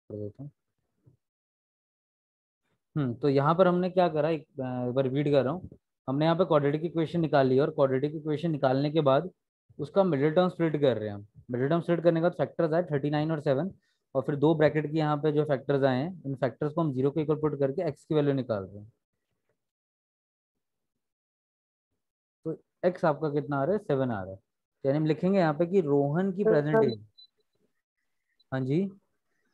कर देता हूँ। तो यहाँ पर हमने क्या करा, एक बार रिपीट कर रहा हूँ। हमने यहाँ पे क्वाड्रेटिक इक्वेशन निकाली और क्वाड्रेटिक इक्वेशन निकालने के बाद उसका मिडिल टर्म स्प्लिट कर रहे हैं हम। मिडिल टर्म स्प्लिट करने के बाद फैक्टर्स आए 39 और 7, और फिर दो ब्रैकेट के यहाँ पे जो फैक्टर्स आए हैं, इन फैक्टर्स को हम जीरो के इक्वल पुट करके एक्स की वैल्यू निकाल रहे हैं। तो एक्स आपका कितना आ रहा है, 7 आ रहा है। तो यानी हम लिखेंगे यहाँ पे कि रोहन की प्रेजेंट सर एज। हाँ जी।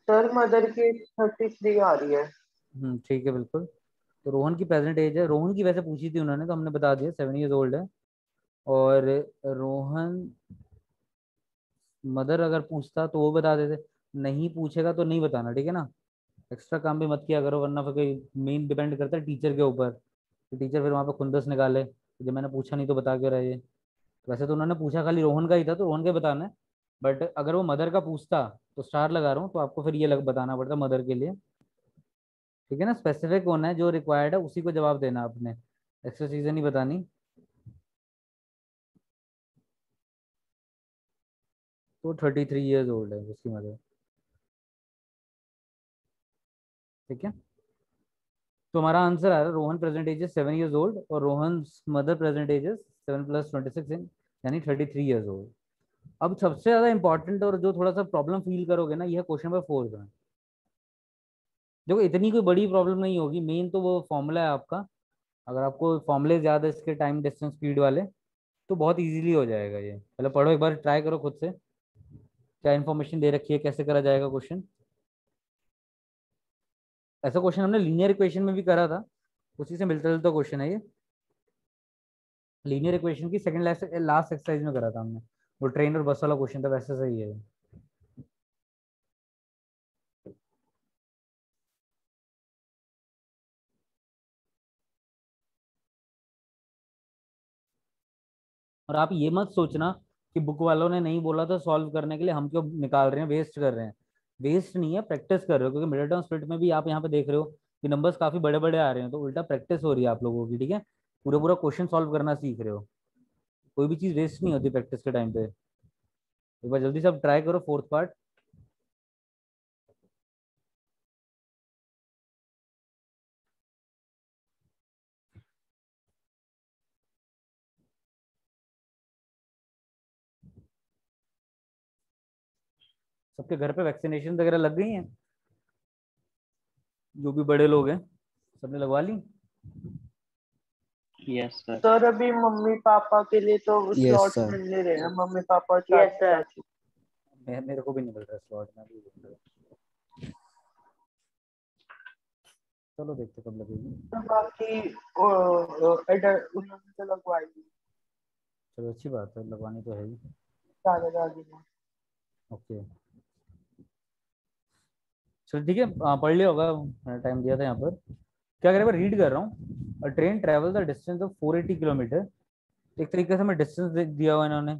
सर मदर की 33 आ रही है। ठीक है बिल्कुल। तो रोहन की प्रेजेंट एज है, रोहन की वैसे पूछी थी उन्होंने तो हमने बता दिया 7 ईयर्स ओल्ड है। और रोहन मदर अगर पूछता तो वो बता देते, नहीं पूछेगा तो नहीं बताना, ठीक है ना। एक्स्ट्रा काम भी मत किया करो, वरना फिर कोई मेन डिपेंड करता है टीचर के ऊपर, कि टीचर फिर वहाँ पे खुंदस निकाले कि जब मैंने पूछा नहीं तो बता क्यों रहे ये। वैसे तो उन्होंने पूछा खाली रोहन का ही था तो रोहन का ही बताना है। बट अगर वो मदर का पूछता तो स्टार लगा रहा हूँ, तो आपको फिर ये बताना पड़ता मदर के लिए। ठीक है ना, स्पेसिफिक होना है, जो रिक्वायर्ड है उसी को जवाब देना आपने, एक्स्ट्रा चीजें नहीं बतानी। तो 33 ईयर्स ओल्ड है उसकी मदर। ठीक है। तो हमारा आंसर आ रहा है Rohan present age 7 years old और रोहन मदर प्रेजेंट एज 7 + 26 यानी 33 ईयर्स ओल्ड। अब सबसे ज्यादा इंपॉर्टेंट और जो थोड़ा सा प्रॉब्लम फील करोगे ना, यह क्वेश्चन नंबर 4 का। देखो इतनी कोई बड़ी प्रॉब्लम नहीं होगी, मेन तो वो फॉर्मूला है आपका। अगर आपको फॉर्मूले याद है इसके, टाइम डिस्टेंस स्पीड वाले, तो बहुत इजीली हो जाएगा ये। पहले पढ़ो एक बार, ट्राई करो खुद से, क्या इन्फॉर्मेशन दे रखी है, कैसे करा जाएगा क्वेश्चन। ऐसा क्वेश्चन हमने लीनियर इक्वेशन में भी करा था, उसी से मिलता जुलता क्वेश्चन है ये। लीनियर इक्वेशन की सेकंड लास्ट एक्सरसाइज में करा था हमने, वो ट्रेन और बस वाला क्वेश्चन था, वैसे सही है। और आप ये मत सोचना कि बुक वालों ने नहीं बोला था सॉल्व करने के लिए, हम क्यों निकाल रहे हैं, वेस्ट कर रहे हैं। वेस्ट नहीं है, प्रैक्टिस कर रहे हो, क्योंकि मिडिल टर्म स्प्लिट में भी आप यहाँ पे देख रहे हो कि नंबर्स काफी बड़े बड़े आ रहे हैं, तो उल्टा प्रैक्टिस हो रही है आप लोगों की। ठीक है, पूरा पूरा क्वेश्चन सॉल्व करना सीख रहे हो। कोई भी चीज वेस्ट नहीं होती प्रैक्टिस के टाइम पे। एक बार जल्दी से आप ट्राई करो फोर्थ पार्ट। सबके घर पे वैक्सीनेशन वगैरह लग गई हैं, जो भी बड़े लोग हैं सबने लगवा ली। Yes sir. सर अभी मम्मी पापा के लिए तो यस स्लॉट्स सर। मिल नहीं रहे हैं, मम्मी पापा यस चाची सर। चाची। मेरे को भी नहीं मिल रहा स्लॉट में भी बोल रहा हूँ। चलो देखते कब लगेगी। तो बाकी उन्होंने तो लगवाई थी चलो अच्छी बात है, लगवानी तो है ही। दादा दादी ने। ओके, चलो ठीक है, पढ़ लिया होगा, मैंने टाइम दिया था यहाँ पर। क्या करें, मैं रीड कर रहा हूँ। अ train travel the distance of 480 kilometre. एक तरीके से मैं डिस्टेंस दिया हुआ इन्होंने,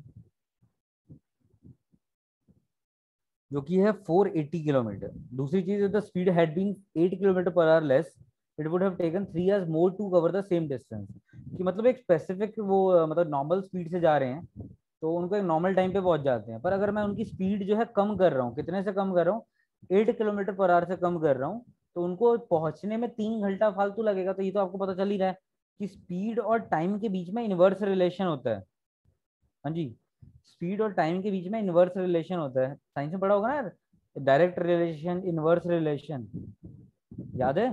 जो कि है 480 किलोमीटर। दूसरी चीज, the speed had been 8 kilometre per hour less, it would have taken 3 hours more to cover the same distance. कि मतलब एक स्पेसिफिक वो मतलब नॉर्मल स्पीड से जा रहे हैं तो उनको एक नॉर्मल टाइम पे पहुंच जाते हैं, पर अगर मैं उनकी स्पीड जो है कम कर रहा हूँ, कितने से कम कर रहा हूँ, 8 किलोमीटर पर आवर से कम कर रहा हूँ, तो उनको पहुंचने में 3 घंटा फालतू लगेगा। तो ये तो आपको पता चल ही रहा है कि स्पीड और टाइम के बीच में इनवर्स रिलेशन होता है। हाँ जी, स्पीड और टाइम के बीच में इनवर्स रिलेशन होता है, साइंस में पढ़ा होगा ना, डायरेक्ट रिलेशन, इनवर्स रिलेशन, याद है।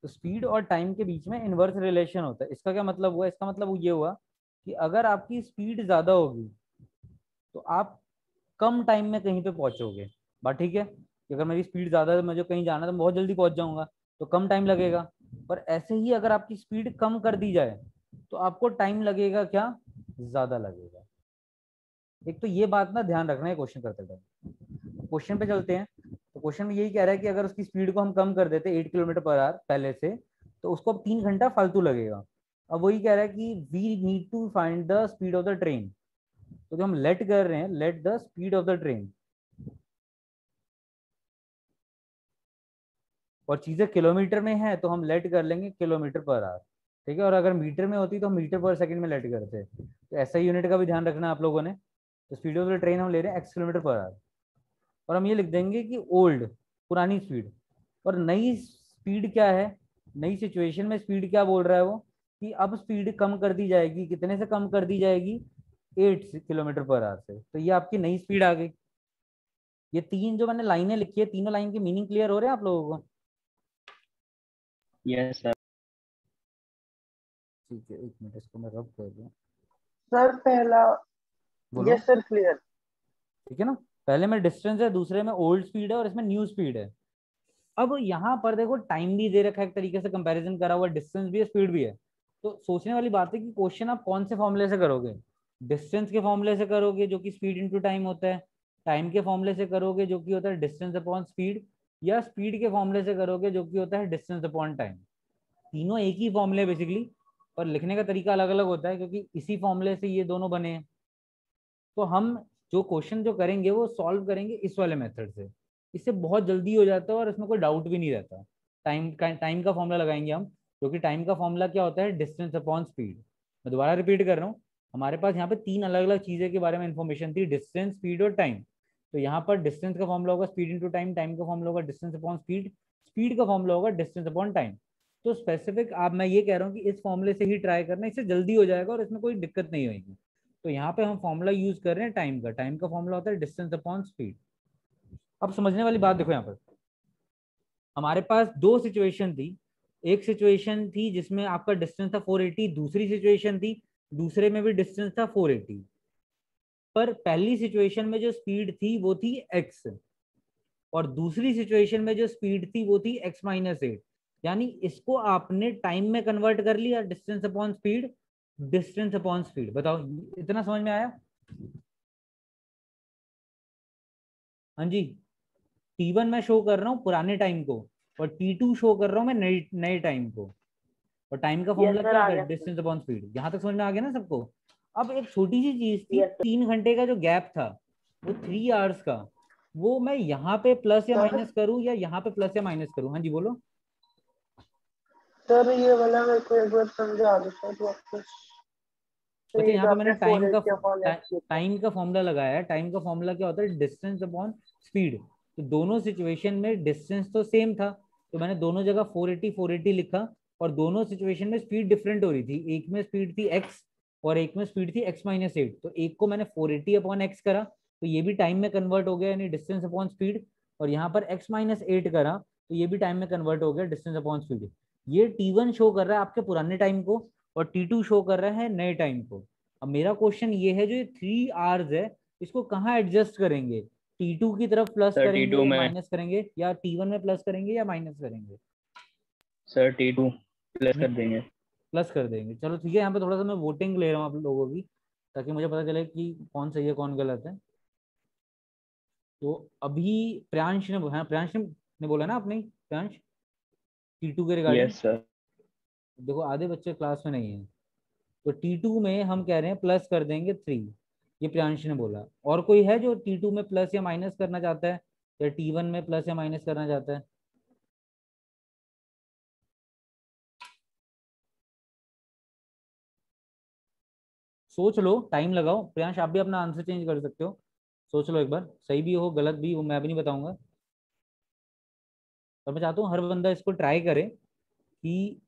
तो स्पीड और टाइम के बीच में इनवर्स रिलेशन होता है। इसका क्या मतलब हुआ, इसका मतलब ये हुआ कि अगर आपकी स्पीड ज्यादा होगी तो आप कम टाइम में कहीं पे पहुंचोगे। बात ठीक है, कि अगर मेरी स्पीड ज्यादा है, मुझे कहीं जाना है तो मैं बहुत जल्दी पहुंच जाऊंगा, तो कम टाइम लगेगा। पर ऐसे ही अगर आपकी स्पीड कम कर दी जाए तो आपको टाइम लगेगा क्या, ज्यादा लगेगा। एक तो ये बात ना ध्यान रखना है क्वेश्चन करते टाइम। क्वेश्चन पे चलते हैं। तो क्वेश्चन में यही कह रहा है कि अगर उसकी स्पीड को हम कम कर देते 8 किलोमीटर पर आवर पहले से, तो उसको अब 3 घंटा फालतू लगेगा। अब वही कह रहा है कि we need to find the speed of the train. तो जो हम लेट कर रहे हैं, let the speed of the train, और चीजें किलोमीटर में है तो हम लेट कर लेंगे किलोमीटर पर आवर। ठीक है, और अगर मीटर में होती तो हम मीटर पर सेकंड में लेट करते। तो ऐसा यूनिट का भी ध्यान रखना आप लोगों ने। तो स्पीड ऑफ द ट्रेन हम ले रहे हैं x किलोमीटर पर आवर, और हम ये लिख देंगे कि ओल्ड, पुरानी स्पीड। और नई स्पीड क्या है, नई सिचुएशन में स्पीड क्या बोल रहा है वो, कि अब स्पीड कम कर दी जाएगी, कितने से कम कर दी जाएगी, 8 किलोमीटर पर आवर से। तो ये आपकी नई स्पीड आ गई। ये तीन जो मैंने लाइनें लिखी है, तीनों लाइन के मीनिंग क्लियर हो रहे हैं आप लोगों को? Yes sir. ठीक है, एक मिनट, इसको मैं रब कर दूं। सर पहला, बोलो। Yes sir clear. ठीक है ना, पहले में डिस्टेंस है, दूसरे में ओल्ड स्पीड है, और इसमें न्यू स्पीड है। अब यहाँ पर देखो टाइम भी दे रखा है, एक तरीके से कंपैरिजन करा हुआ, डिस्टेंस भी है, स्पीड भी है। तो सोचने वाली बात है कि क्वेश्चन आप कौन से फॉर्मूले से करोगे। डिस्टेंस के फॉर्मूले से करोगे जो कि स्पीड इनटू टाइम होता है, टाइम के फॉर्मूले से करोगे जो कि होता है डिस्टेंस अपॉन स्पीड, या स्पीड के फॉर्मूले से करोगे जो कि होता है डिस्टेंस अपॉन टाइम। तीनों एक ही फॉर्मूले बेसिकली, पर लिखने का तरीका अलग अलग होता है, क्योंकि इसी फॉर्मूले से ये दोनों बने हैं। तो हम जो क्वेश्चन जो करेंगे वो सॉल्व करेंगे इस वाले मेथड से। इससे बहुत जल्दी हो जाता है और इसमें कोई डाउट भी नहीं रहता। टाइम का फॉर्मूला लगाएंगे हम, क्योंकि टाइम का फॉर्मूला क्या होता है, डिस्टेंस अपॉन स्पीड। मैं दोबारा रिपीट कर रहा हूँ, हमारे पास यहाँ पे तीन अलग अलग चीजें के बारे में इंफॉर्मेशन थी, डिस्टेंस, स्पीड और टाइम। तो यहाँ पर डिस्टेंस का फॉर्मूला होगा स्पीड इंटू टाइम, टाइम का फॉर्मूला होगा डिस्टेंस अपॉन स्पीड, स्पीड का फॉर्मूला होगा डिस्टेंस अपॉन टाइम। तो स्पेसिफिक आप, मैं ये कह रहा हूँ कि इस फॉर्मूले से ही ट्राई करना, इससे जल्दी हो जाएगा और इसमें कोई दिक्कत नहीं होगी। तो यहाँ पे हम फॉर्मूला यूज कर रहे हैं टाइम का। टाइम का फॉर्मूला होता है डिस्टेंस अपॉन स्पीड। अब समझने वाली बात देखो, यहाँ पर हमारे पास दो सिचुएशन थी। एक सिचुएशन थी जिसमें आपका डिस्टेंस था 480, दूसरी सिचुएशन थी दूसरे में भी डिस्टेंस था 480। पर पहली सिचुएशन में जो स्पीड थी वो थी x, और दूसरी सिचुएशन में जो स्पीड थी वो थी x-8। यानी इसको आपने टाइम में कन्वर्ट कर लिया, distance upon speed, distance upon speed. बताओ, इतना समझ में आया? हाँ जी। T1 मैं शो कर रहा हूँ पुराने टाइम को, और T2 शो कर रहा हूँ मैं नए नए टाइम को। और टाइम का यस फॉर्मूला सर क्या आ होता है, गया सर। Distance upon speed. यहाँ तक समझ में आ गया ना सबको? अब एक छोटी सी चीज थी, यस 3 घंटे का जो गैप था, वो 3 आवर्स का, वो मैं यहाँ पे प्लस या सर। माइनस करूँ या यहाँ पे प्लस या माइनस करूँ? हाँ जी बोलो। सर ये वाला मेरे को एक बार समझा दो सर वापस। तो बच्चे ये यहाँ जो पे आपने मैंने फोर एट के अपॉन एक्स लिखा। टाइम का फॉर्मूला लगाया है। टाइम का फॉर्मूला क्या होता है, डिस्टेंस अपॉन स्पीड। तो दोनों सिचुएशन में डिस्टेंस तो सेम था, तो मैंने दोनों जगह 480 480 लिखा। और दोनों सिचुएशन में स्पीड डिफरेंट हो रही थी, एक में स्पीड थी x और एक में स्पीड थी x-8। तो एक को मैंने 480 अपॉन x करा, तो ये भी टाइम में कन्वर्ट हो गया, यानी डिस्टेंस अपॉन स्पीड। और यहाँ पर x-8 करा, तो ये भी टाइम में कन्वर्ट हो गया, डिस्टेंस अपॉन स्पीड। ये T1 शो कर रहा है आपके पुराने टाइम को, और T2 शो कर रहा है नए टाइम को। अब मेरा क्वेश्चन ये है, जो ये 3 आवर्स है, इसको कहाँ एडजस्ट करेंगे? T2 की तरफ प्लस सर करेंगे T2 या में। माइनस करेंगे, या T1 में प्लस करेंगे या माइनस करेंगे? सर T2 प्लस नहीं, कर देंगे। प्लस कर देंगे। चलो ठीक है, यहाँ पे थोड़ा सा मैं वोटिंग ले रहा हूँ आप लोगों की, ताकि मुझे पता चले कि कौन सही है कौन गलत है। तो अभी प्रियांश ने, हाँ प्रियांश ने बोला ना आपने, प्रियांश, T2 के रिगार्डिंग। Yes sir. देखो आधे बच्चे क्लास में नहीं है, तो T2 में हम कह रहे हैं प्लस कर देंगे 3। ये प्रियांश ने बोला। और कोई है जो T2 में प्लस या माइनस करना चाहता है, या T1 में प्लस या माइनस करना चाहता है? सोच लो, टाइम लगाओ। प्रियांश आप भी अपना आंसर चेंज कर सकते हो, सोच लो एक बार, सही भी हो गलत भी, वो मैं भी नहीं बताऊंगा। और मैं चाहता हूँ हर बंदा इसको ट्राई करे कि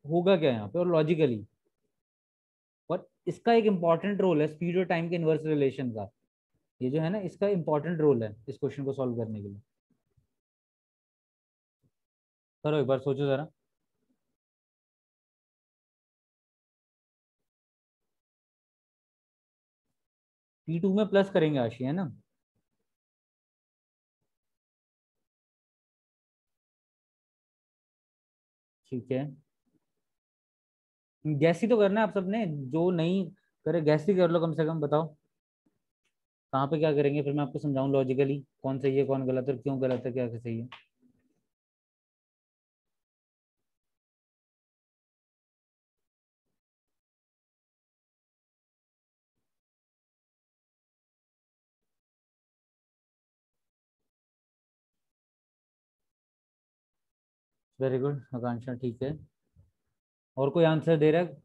होगा क्या यहाँ पे, और लॉजिकली। और इसका एक इंपॉर्टेंट रोल है स्पीड और टाइम के इनवर्स रिलेशन का। ये जो है ना, इसका इंपॉर्टेंट रोल है इस क्वेश्चन को सॉल्व करने के लिए। करो एक बार, सोचो जरा। T2 में प्लस करेंगे आशी, है ना? ठीक है, गैस ही तो करना है आप सबने, जो नहीं करे गैस ही कर लो, कम से कम बताओ कहाँ पे क्या करेंगे, फिर मैं आपको समझाऊं लॉजिकली कौन सही है कौन गलत है, क्यों गलत है क्या सही है। वेरी गुड आकांक्षा, ठीक है। और कोई आंसर दे रहा है?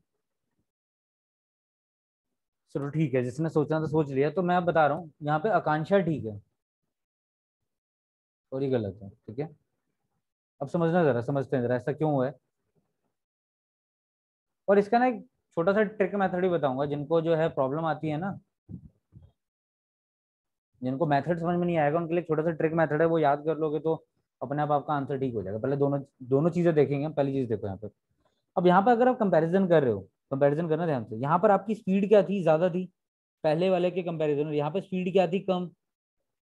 चलो ठीक है, जिसने सोचना तो सोच लिया। तो मैं अब बता रहा हूँ, यहाँ पे आकांक्षा ठीक है। और ये गलत है। ठीक है, अब समझना जरा, समझते हैं जरा ऐसा क्यों हुआ है। और इसका ना एक छोटा सा ट्रिक मेथड भी बताऊंगा, जिनको जो है प्रॉब्लम आती है ना, जिनको मेथड समझ में नहीं आएगा उनके लिए छोटा सा ट्रिक मेथड है, वो याद कर लोगे तो अपने आप आपका आंसर ठीक हो जाएगा। पहले दोनों दोनों चीजें देखेंगे। पहली चीज देखो यहाँ पे, अब यहाँ पे अगर आप कंपैरिजन कर रहे हो, कंपैरिजन करना ध्यान से, यहाँ पर आपकी स्पीड क्या थी, ज्यादा थी पहले वाले के कंपैरिजन में, यहाँ पे स्पीड क्या थी, कम।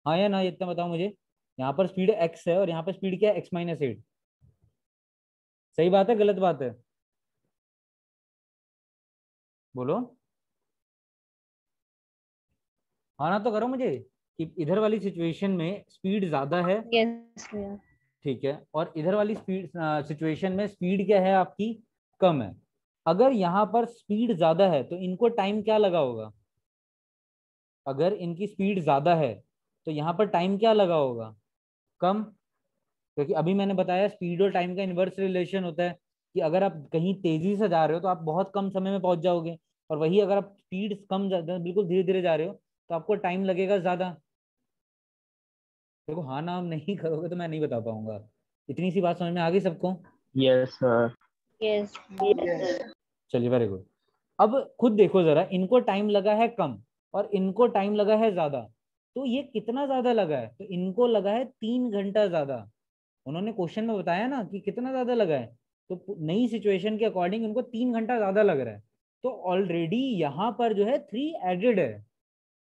हाँ या ना, इतना बताओ मुझे। यहाँ पर स्पीड x है और यहाँ पर स्पीड क्या है, x-8। सही बात है गलत बात है, बोलो। हाँ ना तो करो मुझे, कि इधर वाली सिचुएशन में स्पीड ज्यादा है, यस भैया। ठीक है, और इधर वाली स्पीड सिचुएशन में स्पीड क्या है आपकी, कम है। अगर यहाँ पर स्पीड ज्यादा है तो इनको टाइम क्या लगा होगा, अगर इनकी स्पीड ज्यादा है तो यहाँ पर टाइम क्या लगा होगा, कम। क्योंकि अभी मैंने बताया स्पीड और टाइम का इनवर्स रिलेशन होता है, कि अगर आप कहीं तेजी से जा रहे हो तो आप बहुत कम समय में पहुंच जाओगे, और वही अगर आप स्पीड कम बिल्कुल धीरे धीरे जा रहे हो तो आपको टाइम लगेगा ज्यादा। देखो हाँ नाम नहीं करोगे तो मैं नहीं बता पाऊंगा। इतनी सी बात समझ में आ गई सबको। Yes sir. यस। चलिए वेरी गुड। अब खुद देखो जरा, इनको टाइम लगा है कम और इनको टाइम लगा है ज्यादा, तो ये कितना ज्यादा लगा है, तो इनको लगा है 3 घंटा ज्यादा। उन्होंने क्वेश्चन में बताया ना कि कितना ज्यादा लगा है, तो नई सिचुएशन के अकॉर्डिंग उनको 3 घंटा ज्यादा लग रहा है। तो ऑलरेडी यहाँ पर जो है 3 एडेड है।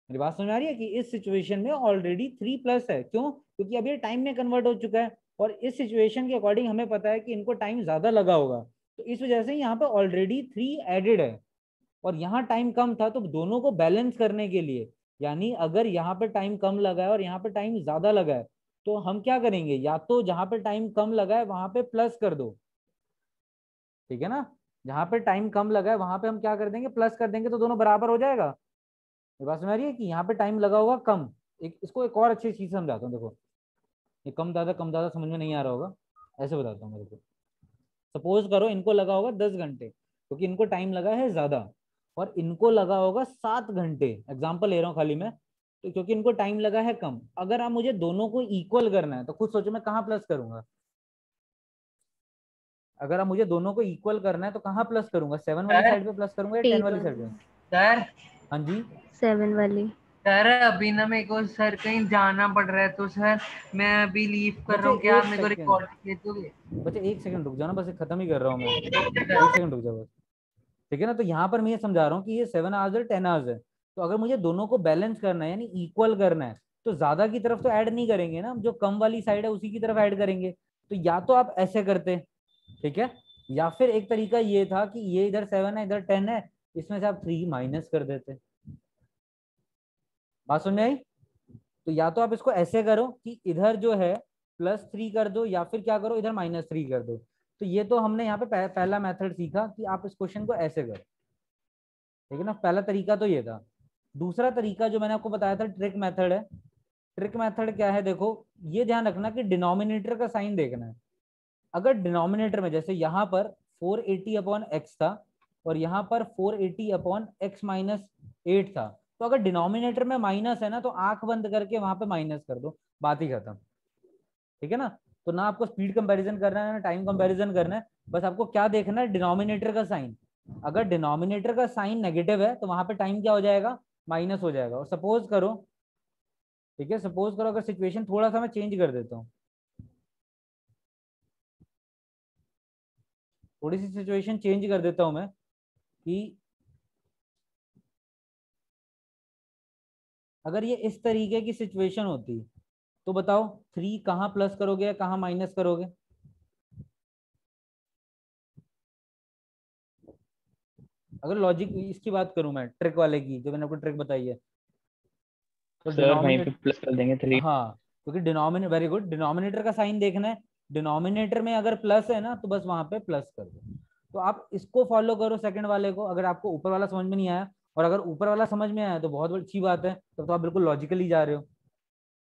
मेरी बात समझ आ रही है कि इस सिचुएशन में ऑलरेडी 3 प्लस है, क्यों, क्योंकि अब ये टाइम में कन्वर्ट हो चुका है, और इस सिचुएशन के अकॉर्डिंग हमें पता है कि इनको टाइम ज्यादा लगा होगा, तो इस वजह से यहाँ पे ऑलरेडी 3 एडेड है। और यहाँ टाइम कम था, तो दोनों को बैलेंस करने के लिए, यानी अगर यहाँ पे टाइम कम लगा है और यहाँ पे टाइम ज्यादा लगा है, तो हम क्या करेंगे, या तो जहां पे टाइम कम लगा है वहां पे प्लस कर दो, ठीक है ना। जहां पे टाइम कम लगा है वहां पे हम क्या कर देंगे, प्लस कर देंगे, तो दोनों बराबर हो जाएगा। ये बात समझ आ रही है कि यहाँ पे टाइम लगा होगा कम। एक इसको एक और अच्छी चीज समझाता हूँ, देखो ये कम ज्यादा समझ में नहीं आ रहा होगा, ऐसे बताता हूँ मेरे को। सपोज करो इनको लगा होगा 10 घंटे, क्योंकि इनको टाइम लगा है ज्यादा, और इनको लगा होगा 7 घंटे, एग्जाम्पल ले रहा हूँ खाली मैं, तो क्योंकि इनको टाइम लगा है कम। अगर आप मुझे दोनों को इक्वल करना है तो खुद सोचो मैं कहाँ प्लस करूंगा। अगर आप मुझे दोनों को इक्वल करना है तो कहाँ प्लस करूंगा, 7 वाली सर साइड पे प्लस करूंगा या 10 वाली साइड पे। सर हाँ जी। 7 वाली। सर अभी ना मेरे को सर कहीं जाना पड़ रहा है, तो सर मैं अभी लीव कर रहा बच्चे हूँ, क्या आप एक मेरे को सेकंड, रिकॉर्ड दे दोगे? बच्चे एक सेकंड रुक जाओ ना, बस खत्म ही कर रहा हूँ मैं। एक सेकंड रुक जाओ बस, ठीक है ना। तो यहाँ पर मैं ये समझा रहा हूँ कि ये 7 आवर्स है 10 आवर्स है, तो अगर मुझे दोनों को बैलेंस करना है यानी इक्वल करना है, तो ज्यादा की तरफ तो ऐड नहीं करेंगे ना, जो कम वाली साइड है उसी की तरफ ऐड करेंगे। तो या तो आप ऐसे करते, ठीक है, या फिर एक तरीका ये था कि ये इधर 7 है इधर 10 है, इसमें से आप 3 माइनस कर देते। बात समझ में आई। तो या तो आप इसको ऐसे करो कि इधर जो है +3 कर दो, या फिर क्या करो इधर -3 कर दो। तो ये तो हमने यहाँ पे पहला मेथड सीखा कि आप इस क्वेश्चन को ऐसे करो, ठीक है ना। पहला तरीका तो ये था। दूसरा तरीका जो मैंने आपको बताया था ट्रिक मेथड है। ट्रिक मेथड क्या है, देखो ये ध्यान रखना कि डिनोमिनेटर का साइन देखना है। अगर डिनोमिनेटर में जैसे यहाँ पर 480/x था और यहाँ पर 480/x-8 था, तो अगर डिनोमिनेटर में माइनस है ना तो आंख बंद करके वहां पे माइनस कर दो, बात ही खत्म, ठीक है ना। तो ना आपको स्पीड कंपैरिजन करना है ना टाइम कंपैरिजन करना है, बस आपको क्या देखना है, डिनोमिनेटर का साइन। अगर डिनोमिनेटर का साइन नेगेटिव है तो वहां पे टाइम क्या हो जाएगा, माइनस हो जाएगा। और सपोज करो, ठीक है, सपोज करो अगर सिचुएशन थोड़ा सा मैं चेंज कर देता हूँ, थोड़ी सी सिचुएशन चेंज कर देता हूं मैं, कि अगर ये इस तरीके की सिचुएशन होती तो बताओ 3 कहाँ प्लस करोगे या कहाँ माइनस करोगे। अगर लॉजिक इसकी बात करूं मैं, ट्रिक वाले की जो मैंने आपको ट्रिक बताई है, तो सर वहीं पे डिनोमिनेटर, प्लस कर देंगे 3। हाँ क्योंकि डिनोमिनेटर, वेरी गुड, डिनोमिनेटर का साइन देखना है। डिनोमिनेटर में अगर प्लस है ना तो बस वहां पे प्लस कर दो। तो आप इसको फॉलो करो सेकंड वाले को, अगर आपको ऊपर वाला समझ में नहीं आया, और अगर ऊपर वाला समझ में आया तो बहुत अच्छी बात है, तब तो आप बिल्कुल लॉजिकली जा रहे हो। तो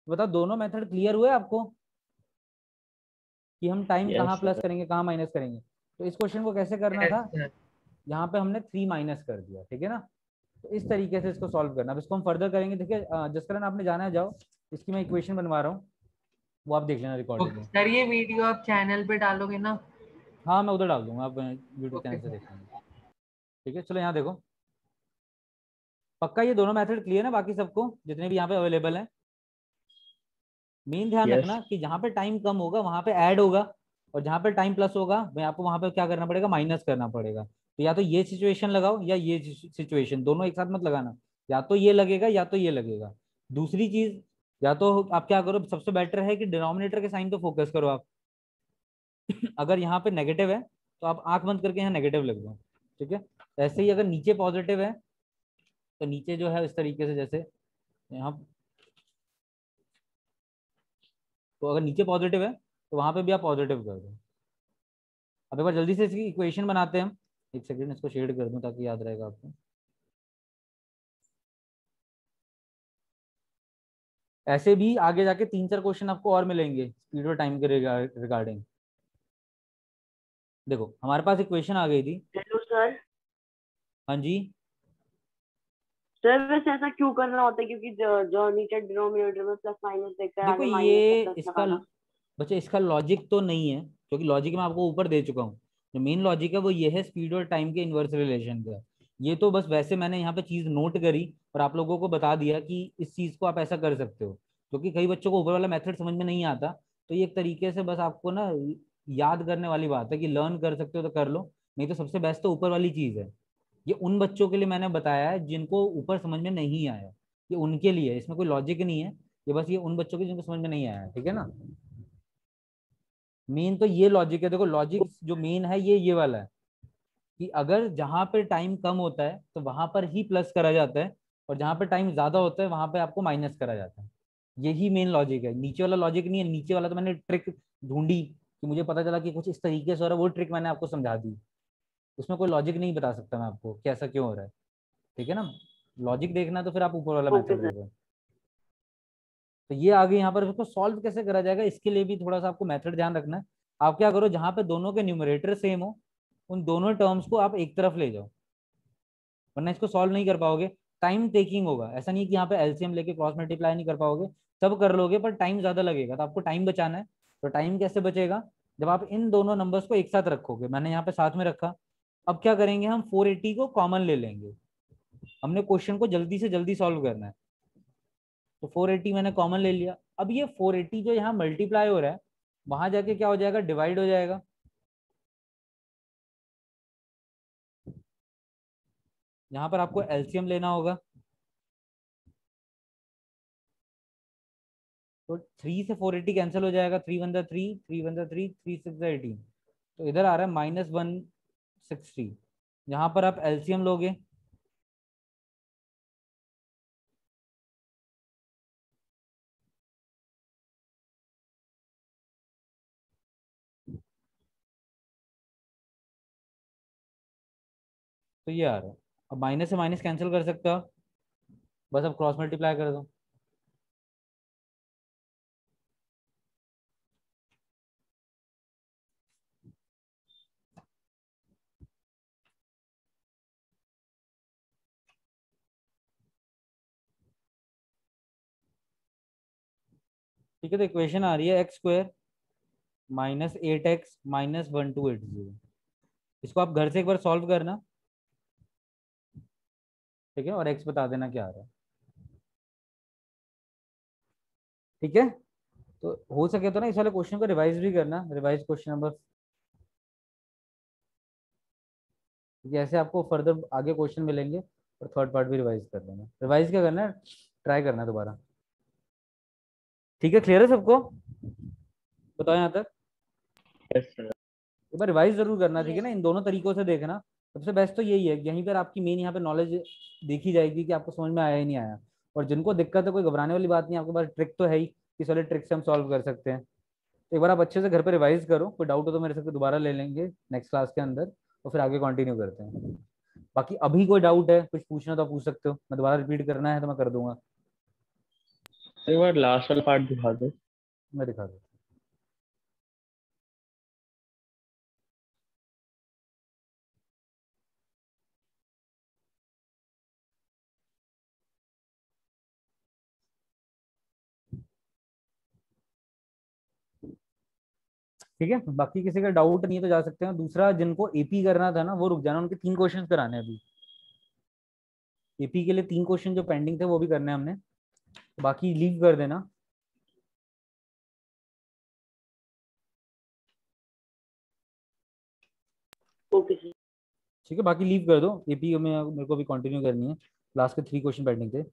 बताओ दोनों मेथड क्लियर हुए आपको, कि हम टाइम कहाँ यस प्लस सर। करेंगे कहाँ माइनस करेंगे। तो इस क्वेश्चन को कैसे करना यस था, सर। यहाँ पे हमने 3 माइनस कर दिया, ठीक है ना। तो इस तरीके से इसको सॉल्व करना। अब इसको हम फर्दर करेंगे। देखिए जसकरण आपने जाना है, जाओ, इसकी मैं इक्वेशन बनवा रहा हूँ। वो आप देख लेना रिकॉर्डिंग ओके में। सर, ये वीडियो आप चैनल पे डालोगे ना? हाँ मैं उधर डाल दूंगा, आप यूट्यूब ओके चैनल से सर। देख लेंगे। ठीक है, चलो यहाँ देखो, पक्का ये दोनों मेथड क्लियर है बाकी सबको जितने भी यहाँ पे अवेलेबल हैं? मेन ध्यान यस। रखना कि जहाँ पे टाइम कम होगा वहां पे ऐड होगा, और जहाँ पे टाइम प्लस होगा मैं आपको वहां पे क्या करना पड़ेगा, माइनस करना पड़ेगा। तो या तो ये सिचुएशन लगाओ या ये सिचुएशन, दोनों एक साथ मत लगाना, या तो ये लगेगा या तो ये लगेगा। दूसरी चीज, या तो आप क्या करो, सबसे बेटर है कि डिनोमिनेटर के साइन पे फोकस करो आप। अगर यहाँ पे नेगेटिव है तो आप आंख बंद करके यहाँ नेगेटिव लिख दो। ठीक है, ऐसे ही अगर नीचे पॉजिटिव है तो नीचे जो है इस तरीके से, जैसे यहाँ, तो अगर नीचे पॉजिटिव है तो वहां पे भी आप पॉजिटिव कर दो। अब एक बार जल्दी से इसकी इक्वेशन बनाते हैं हम। एक सेकंड इसको शेड कर दूं ताकि याद रहेगा आपको। ऐसे भी आगे जाके 3-4 क्वेश्चन आपको और मिलेंगे स्पीड और टाइम के रिगार्डिंग। देखो हमारे पास इक्वेशन आ गई थी। Hello sir. हाँ जी। सर वैसे ऐसा क्यों करना होता है? क्योंकि जो नीचे डिनोमिनेटर में प्लस माइनस देखकर देखो आगे माइनस ये या प्लस इसका, लगाना। बच्चे इसका लॉजिक तो नहीं है, क्योंकि लॉजिक मैं आपको ऊपर दे चुका हूँ। जो मेन लॉजिक है वो ये है स्पीड और टाइम के इनवर्स रिलेशन का। ये तो बस वैसे मैंने यहाँ पे चीज नोट करी और आप लोगों को बता दिया कि इस चीज को आप ऐसा कर सकते हो, क्योंकि कई बच्चों को ऊपर वाला मेथड समझ में नहीं आता। तो ये एक तरीके से बस आपको ना याद करने वाली बात है कि लर्न कर सकते हो तो कर लो, नहीं तो सबसे बेस्ट तो ऊपर वाली चीज है। ये उन बच्चों के लिए मैंने बताया है जिनको ऊपर समझ में नहीं आया, ये उनके लिए है, इसमें कोई लॉजिक नहीं है। ये बस ये उन बच्चों के जिनको समझ में नहीं आया है, ठीक है ना। मेन तो ये लॉजिक है, देखो लॉजिक जो मेन है ये वाला है कि अगर जहां पे टाइम कम होता है तो वहां पर ही प्लस करा जाता है, और जहां पे टाइम ज्यादा होता है वहां पे आपको माइनस करा जाता है। यही मेन लॉजिक है, नीचे वाला लॉजिक नहीं है। नीचे वाला तो मैंने ट्रिक ढूंढी कि मुझे पता चला कि कुछ इस तरीके से हो रहा है, वो ट्रिक मैंने आपको समझा दी। उसमें कोई लॉजिक नहीं बता सकता मैं आपको कि ऐसा क्यों हो रहा है। ठीक है ना, लॉजिक देखना तो फिर आप ऊपर वाला ओके मेथड सर। देखो। तो ये आगे यहाँ पर इसको सॉल्व कैसे करा जाएगा, इसके लिए भी थोड़ा सा आपको मेथड ध्यान रखना है। आप क्या करो, जहां पे दोनों के न्यूमरेटर सेम हो उन दोनों टर्म्स को आप एक तरफ ले जाओ, वरना इसको सॉल्व नहीं कर पाओगे। टाइम टेकिंग होगा, ऐसा नहीं कि यहाँ पे एलसीएम लेके क्रॉस मल्टीप्लाई नहीं कर पाओगे, सब कर लोगे पर टाइम ज्यादा लगेगा। तो आपको टाइम बचाना है, तो टाइम कैसे बचेगा, जब आप इन दोनों नंबर्स को एक साथ रखोगे। मैंने यहाँ पे साथ में रखा। अब क्या करेंगे, हम 480 को कॉमन ले लेंगे। हमने क्वेश्चन को जल्दी से जल्दी सॉल्व करना है, तो 480 मैंने कॉमन ले लिया। अब ये 480 जो यहाँ मल्टीप्लाई हो रहा है वहां जाके क्या हो जाएगा, डिवाइड हो जाएगा। यहाँ पर आपको एलसीएम लेना होगा, तो 3 से 480 कैंसिल हो जाएगा। 3 × 1 = 3, 3 × 1 = 3, 3 × 6 = 18। तो इधर आ रहा है -160। यहाँ पर आप एलसीएम लोगे, तो ये आ रहा है। अब माइनस से माइनस कैंसिल कर सकते हो आप, बस अब क्रॉस मल्टीप्लाई कर दो। ठीक है, तो इक्वेशन आ रही है x² - 8x - 1280। इसको आप घर से एक बार सॉल्व करना, ठीक है, और x बता देना क्या आ रहा है। ठीक है, तो हो सके तो ना इस वाले क्वेश्चन को रिवाइज भी करना, रिवाइज क्वेश्चन नंबर, क्योंकि ऐसे आपको फर्दर आगे क्वेश्चन मिलेंगे। और थर्ड पार्ट भी रिवाइज कर लेना। रिवाइज क्या करना है, ट्राई करना है दोबारा। ठीक है, क्लियर है सबको, बताओ यहाँ तक। Yes sir. एक बार रिवाइज जरूर करना, ठीक है यस। ना, इन दोनों तरीकों से देखना। सबसे बेस्ट तो यही है, यहीं पर आपकी मेन यहाँ पे नॉलेज देखी जाएगी कि आपको समझ में आया ही नहीं आया। और जिनको दिक्कत है कोई घबराने वाली बात नहीं, आपके पास ट्रिक तो है ही, इस वाले ट्रिक से हम सॉल्व कर सकते हैं। तो एक बार आप अच्छे से घर पे रिवाइज करो, कोई डाउट हो तो मेरे से दोबारा ले लेंगे नेक्स्ट क्लास के अंदर, और फिर आगे कंटिन्यू करते हैं। बाकी अभी कोई डाउट है, कुछ पूछना तो आप पूछ सकते हो, मैं दोबारा रिपीट करना है तो मैं कर दूंगा। एक बार लास्ट वाला पार्ट दिखा दो। मैं दिखा दूँ। ठीक है, बाकी किसी का डाउट नहीं है तो जा सकते हैं। दूसरा, जिनको एपी करना था ना वो रुक जाना, उनके 3 क्वेश्चन कराने हैं अभी। एपी के लिए 3 क्वेश्चन जो पेंडिंग थे वो भी करने हैं हमने, बाकी लीव कर देना। Okay sir. ठीक है, बाकी लीव कर दो, एपी में मेरे को भी कंटिन्यू करनी है, लास्ट के 3 क्वेश्चन पेंडिंग थे।